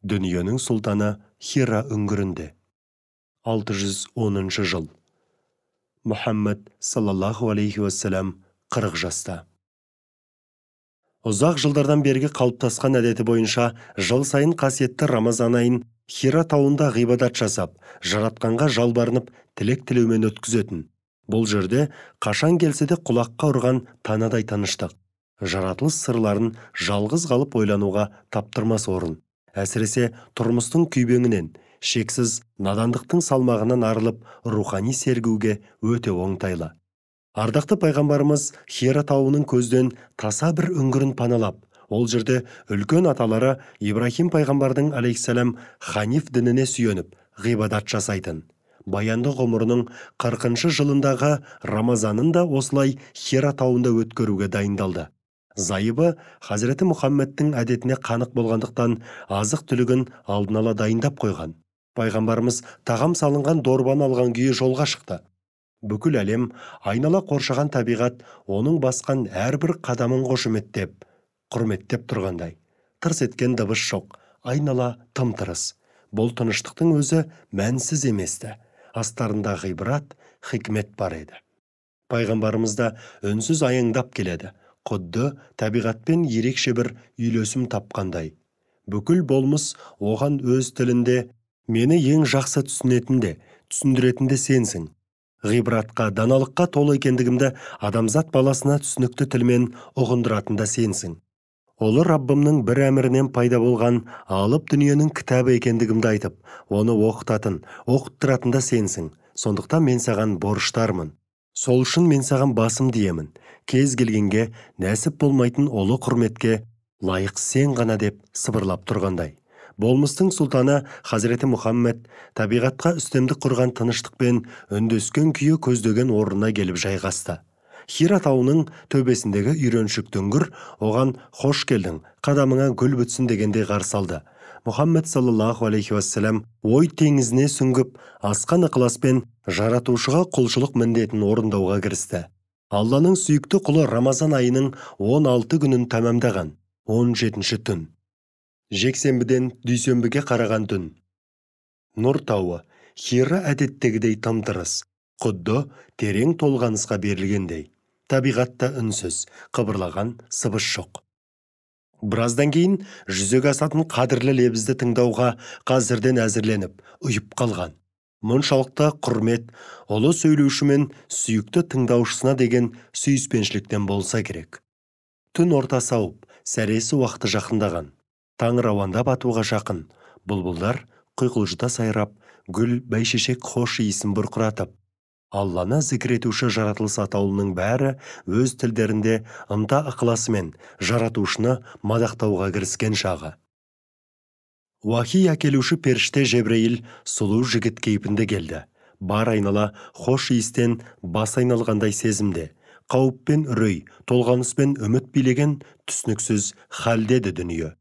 Дүниенің сұлтаны Хира үңгірінде. 610 жыл. Мұхаммед саллаллаху алейхи вассалам 40 жаста. Ұзақ жылдардан бергі қалыптасқан әдеті бойынша жыл сайын қасиетті Рамазан айын Хира тауында ғибадат жасап, жаратқанға жалбарынып, тілек тілеумен өткізетін. Бұл жерде қашан келсе де құлаққа ұрған танадай тыныштық. Жаратылыс сырларын жалғыз қалып ойлануға таптырмас орын. Әсіресе тұрмыстың күйбеңінен, шексіз надандықтың салмағынан арылып, рухани сергуге өте оңтайлы. Ардақты пайғамбарымыз Хира тауының көзден таса бір үңгірін паналап, ол жерде үлкен аталары Ибрахим пайғамбардың алейхиссалам ханиф дініне сүйеніп, ғибадат жасайтын. Баянды ғұмырының 40 жылындағы Рамазанын да осылай Хира тауында өткеруге дайындалды. Зайыбы Хазіреті Мұхаммедтің әдетіне қанық болғандықтан азық түлігін алдын ала дайындап қойған. Пайғамбарымыз тағам салынған дорбаны алған күйі жолға шықты. Бүкіл әлем, айнала қоршаған табиғат оның басқан әрбір қадамын қошеметтеп, құрметтеп тұрғандай. Тырс еткен дыбыс жоқ, айнала тым-тырыс. Бұл тыныштықтың өзі мәнсіз еместі. Астарында ғибрат, хикмет бар еді. Пайғамбарымыз да үнсіз аяңдап келеді. Құдды табиғатпен ерекше бір үйлесім тапқандай. Бүкіл болмыс оған өз тілінде мені ең жақсы түсінетінде, түсіндіретінде сенсің. Ғибратқа, даналыққа толы екендігімді адамзат баласына түсінікті тілмен ұғындыратында сенсің. Олы Раббымның бір әмірінен пайда болған алып дүниенің кітабы екендігімді айтып, оны оқытатын, оқыттыратында сенсің. Сондықтан мен саған борыштармын. Сол үшін мен саған басым диемін. Кез келгенге нәсіп болмайтын олы құрметке лайық сен ғана деп сыбырлап тұрғандай. Болмыстың сұлтаны Хазіреті Мұхаммед табиғатқа үстемдік құрған тыныштықпен үндескен күйі көздеген орнына келіп жайғасты. Хира тауының төбесіндегі үйреншікті үңгір оған «Хош келдің, қадамыңа гүл бітсін» дегендей қарсы алды. Мұхаммед саллаллаху алейхи вассалам ой теңізіне сүңгіп, асқан ықыласпен жаратушыға құлшылық міндетін орындауға кірісті. Алланың сүйікті құлы Рамазан айының 16 күнін тәмамдаған 17-ші түн. Жексенбіден дүйсенбіге қараған түн. Нұр тауы Хира әдеттегідей тым-тырыс, құдды терең толғанысқа берілгендей. Табиғатта үнсіз, қыбырлаған сыбыс жоқ. Біраздан кейін жүзеге асатын қадірлі лебізді тыңдауға қазірден әзірленіп, ұйып қалған. Мұншалықты құрмет, ұлы сөйлеуші мен сүйікті тыңдаушысына деген сүйіспеншіліктен болса керек. Түн ортасы ауып, сәресі уақыты жақындаған. Таң рауандап атуға жақын. Бұлбұлдар құйқылжыта сайрап, гүл бәйшешек хош иісін бұрқыратып. Алланы зікір етуші жаратылыс атаулының бәрі өз тілдерінде ынта ықыласымен жаратушыны мадақтауға кіріскен шағы. Уахи әкелуші періште Жебрейіл сұлу жігіт кейпінде келді. Бар айнала хош иістен бас айналғандай сезімде, қауіппен үрей, толғаныспен үміт билеген түсініксіз халдеді дүние.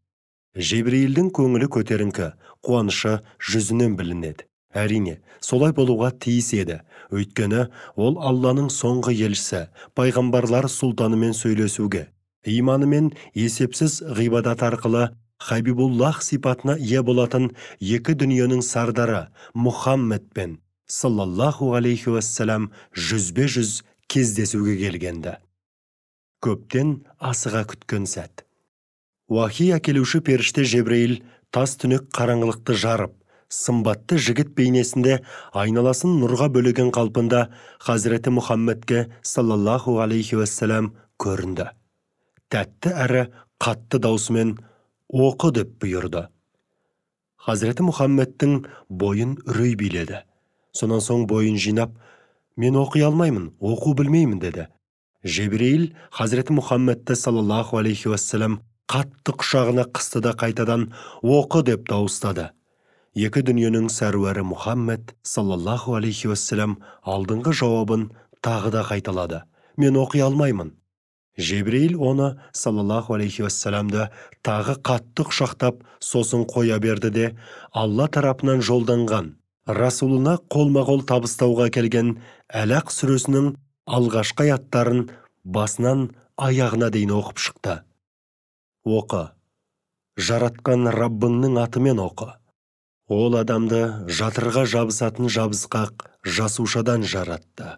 Жебрейілдің көңілі көтеріңкі, қуанышы жүзінен білінеді. Әрине, солай болуға тиіс еді. Өйткені ол Алланың соңғы елшісі, пайғамбарлар сұлтанымен сөйлесуге, иманымен есепсіз ғибадат арқылы Хабибуллах сипатына ие болатын екі дүниенің сардары Мұхаммедпен саллаллаху алейхи вассалам жүзбе-жүз кездесуге келгенді. Көптен асыға күткен сәт. Уахи әкелуші періште Жебрейіл тас түнек қараңғылықты жарып, сымбатты жігіт бейнесінде айналасын нұрға бөлеген қалпында Хазіреті Мұхаммедке саллаллаху алейхи вассалам көрінді. Тәтті әрі қатты даусымен оқы деп бұйырды. Хазіреті Мұхаммедтің бойын үрей биледі. Сонан соң бойын жинап, мен оқи алмаймын, оқу білмеймін деді. Жебрейіл Хазіреті Мұхаммедті саллаллаху алейхи вассалам қатты құшағына қысты да қайтадан оқы деп дауыстады. Екі дүниенің сәруәрі Мұхаммед саллаллаху алейхи вассалам алдыңғы жауабын тағы да қайталады. Мен оқи алмаймын. Жебрейіл оны саллаллаху алейхи вассаламды тағы қатты құшақтап сосын қоя берді де, Алла тарапынан жолданған Расулына қолма-қол табыстауға келген Әлақ сүресінің алғашқы аяттарын басынан аяғына дейін оқып шықты. Оқы. жаратқан Раббыңның атымен оқы. Ол адамды жатырға жабысатын жабысқақ жасушадан жаратты.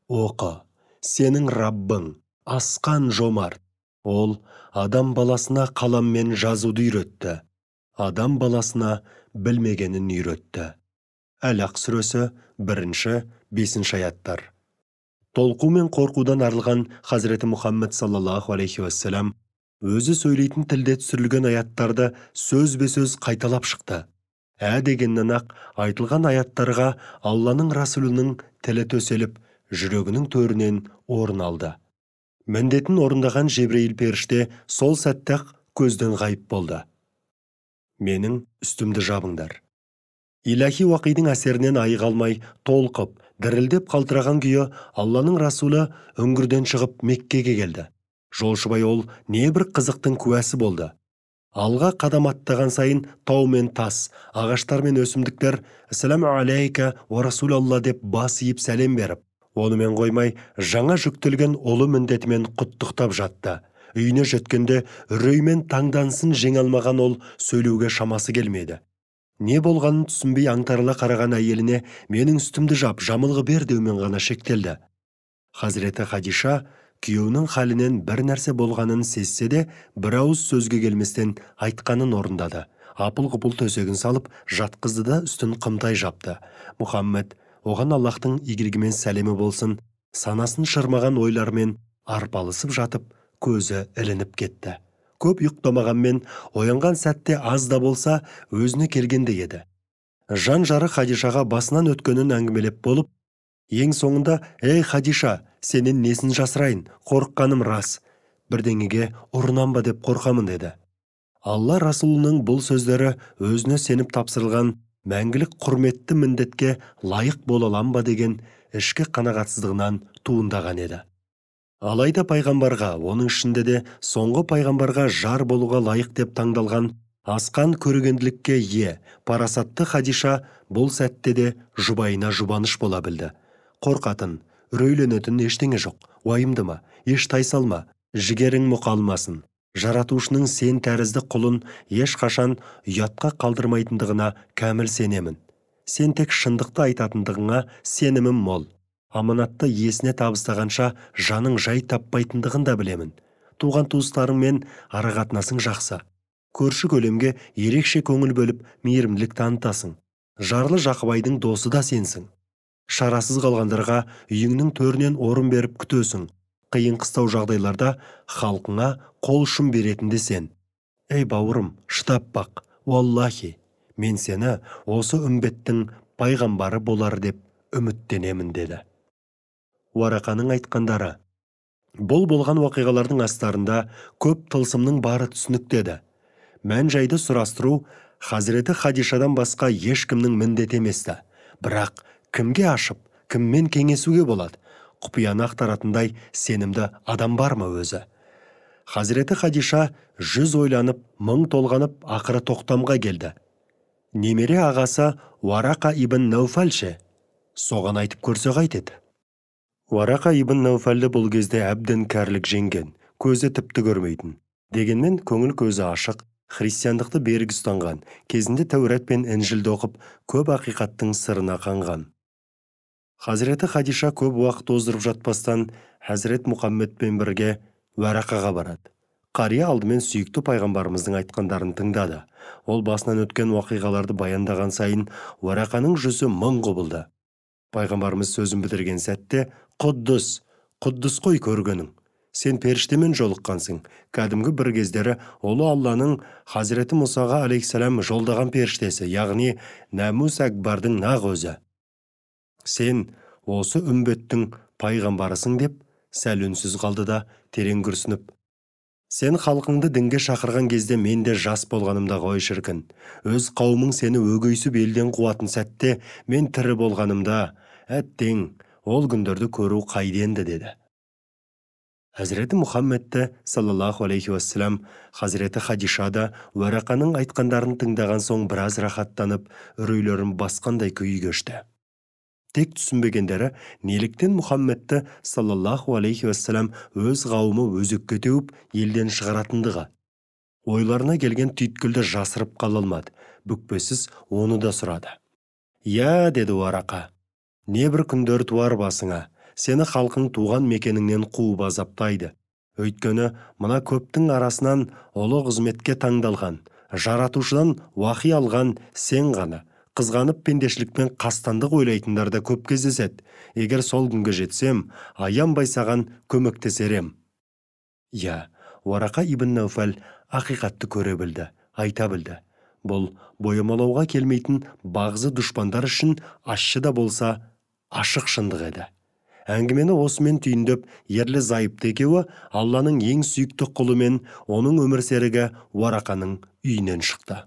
Оқы, сенің Раббың асқан жомарт. Ол адам баласына қаламмен жазуды үйретті. Адам баласына білмегенін үйретті. Әл-Ақ сүресі 1-5 аяттар. Толқу мен қорқудан арылған Хазіреті Мұхаммед саллаллаху алейхи уассалам өзі сөйлейтін тілде түсірілген аяттарды сөзбе-сөз қайталап шықты. Дегеннен ақ айтылған аяттарға Алланың Расулының тілі төселіп, жүрегінің төрінен орын алды. Міндетін орындаған Жебрейіл періште сол сәтте-ақ көзден ғайып болды. Менің үстімді жабыңдар. Илахи уақидың әсерінен айыға алмай, толқып, дірілдеп қалтыраған күйі Алланың Расулы үңгірден шығып Меккеге келді. Жолшыбай ол небір қызықтың куәсі болды. Алға қадам аттаған сайын тау мен тас, ағаштар мен өсімдіктер «Ассаламу алейка уа Расулалла» деп бас иіп сәлем беріп, онымен қоймай жаңа жүктелген ұлы міндетімен құттықтап жатты. Үйіне жеткенде үреймен таңданысын жеңе алмаған ол сөйлеуге шамасы келмеді. Не болғанын түсінбей аңтарыла қараған әйеліне «Менің үстімді жап, жамылғы бер» деумен ғана шектелді. Хазіреті Хадиша күйеуінің халінен бір нәрсе болғанын сезсе де, бір ауыз сөзге келместен айтқанын орындады. Апыл-ғұпыл төсегін салып, жатқызды да үстін қымтай жапты. Мұхаммед оған Аллахтың игілігімен сәлемі болсын, санасын шырмаған ойлармен арпалысып жатып, көзі ілініп кетті. Көп ұйықтамағанмен, оянған сәтте аз да болса өзіне келгенде еді. Жан жары Хадишаға басынан өткенін әңгімелеп болып, ең соңында «Ей Хадиша, сенен несін жасырайын, қорыққаным рас. Бірдеңеге ұрынам ба деп қорқамын» деді. Алла Расулының бұл сөздері өзіне сеніп тапсырылған мәңгілік құрметті міндетке лайық бола алам ба деген ішкі қанағатсыздығынан туындаған еді. Алайда пайғамбарға, оның ішінде де соңғы пайғамбарға жар болуға лайық деп таңдалған асқан көрегенділікке ие парасатты Хадиша бұл сәтте де жұбайына жұбаныш бола білді. Қорқатын, үрейленетін ештеңе жоқ, уайымдама, еш тайсалма, жігерің мұқалмасын. Жаратушының сен тәрізді құлын ешқашан ұятқа қалдырмайтындығына кәміл сенемін. Сен тек шындықты айтатындығыңа сенімім мол. Аманатты есіне табыстағанша жаның жай таппайтындығын да білемін. Туған туыстарыңмен арақатынасың жақсы. Көрші көлемге ерекше көңіл бөліп мейірімділік танытасың. Жарлы Жақыбайдың досы да сенсің. Шарасыз қалғандарға үйіңнің төрінен орын беріп күтесің. Қиын қыстау жағдайларда халқыңа қол ұшын беретінді сен. Ей бауырым, шыдап бақ, уаллахи, мен сені осы үмбеттің пайғамбары болар деп үміттенемін деді. Уарақаның айтқандары. Бұл болған уақиғалардың астарында көп тылсымның бары түсініктеді. Мән жайды сұрастыру Хазіреті Хадишадан басқа ешкімнің міндеті еместі. Бірақ кімге ашып, кіммен кеңесуге болады? Құпияны ақтаратындай сенімді адам бар ма өзі? Хазіреті Хадиша 100 ойланып, 1000 толғанып, ақыры тоқтамға келді. Немере ағасы Уарақа ибн Науфалше, соған айтып көрсе қайтеді. Уарақа ибн Науфалды бұл кезде әбден кәрлік жеңген, көзі тіпті көрмейтін. Дегенмен көңіл көзі ашық, христиандықты берік ұстанған, кезінде Тәурат пен Інжілді оқып, көп ақиқаттың сырына қанған. Хазіреті Хадиша көп уақыт оздырып жатпастан, Хазірет Мұхаммедпен бірге Уарақаға барады. Қария алдымен сүйікті пайғамбарымыздың айтқандарын тыңдады. Ол басынан өткен уақиғаларды баяндаған сайын Уарақаның жүзі мың құбылды. Пайғамбарымыз сөзін бітірген сәтте, Құддыс қой көргенің. Сен періштемен жолыққансың. Кәдімгі бір кездері ұлы Алланың Хазіреті Мұсаға алейхиссалам жолдаған періштесі, яғни Нәмус Әкбардың нақ өзі. Сен осы үмбеттің пайғамбарысың деп сәл үнсіз қалды да терең күрсініп, сен халқыңды дінге шақырған кезде мен де жас болғанымда ғой шіркін. Өз қауымың сені өгейсіп елден қуатын сәтте мен тірі болғанымда, әттең, ол күндерді көру қайденді деді. Хазіреті Мұхаммедті саллаллаху алейхи уассалам Хазіреті Хадишада Уарақаның айтқандарын тыңдаған соң біраз рахаттанып, үрейлерін басқандай күй кешті. Тек түсінбегендері неліктен Мұхаммедті саллаллаху алейхи уассалам өз қауымы өзекке теуіп елден шығаратындығы. ойларына келген түйткілді жасырып қала алмады. Бүкпесіз оны да сұрады. «Я», деді Уарақа, «не бір күндер туар басыңа, сені халқың туған мекеніңнен қуып азаптайды. Өйткені мына көптің арасынан ұлы қызметке таңдалған, жаратушыдан уахи алған сен ғана, қызғанып пендешілікпен қастандық ойлайтындар да көп кездеседі. Егер сол күнге жетсем, аянбай саған көмектесерем». Я, Уарақа ибн Науфал ақиқатты көре білді, айта білді. Бұл бойымалауға келмейтін бағзы дұшпандар үшін ащы да болса ашық шындық еді. Әңгімені осымен түйіндеп, ерлі зайыпты екеуі Алланың ең сүйікті құлы мен оның өмір серігі Уарақаның үйінен шықты.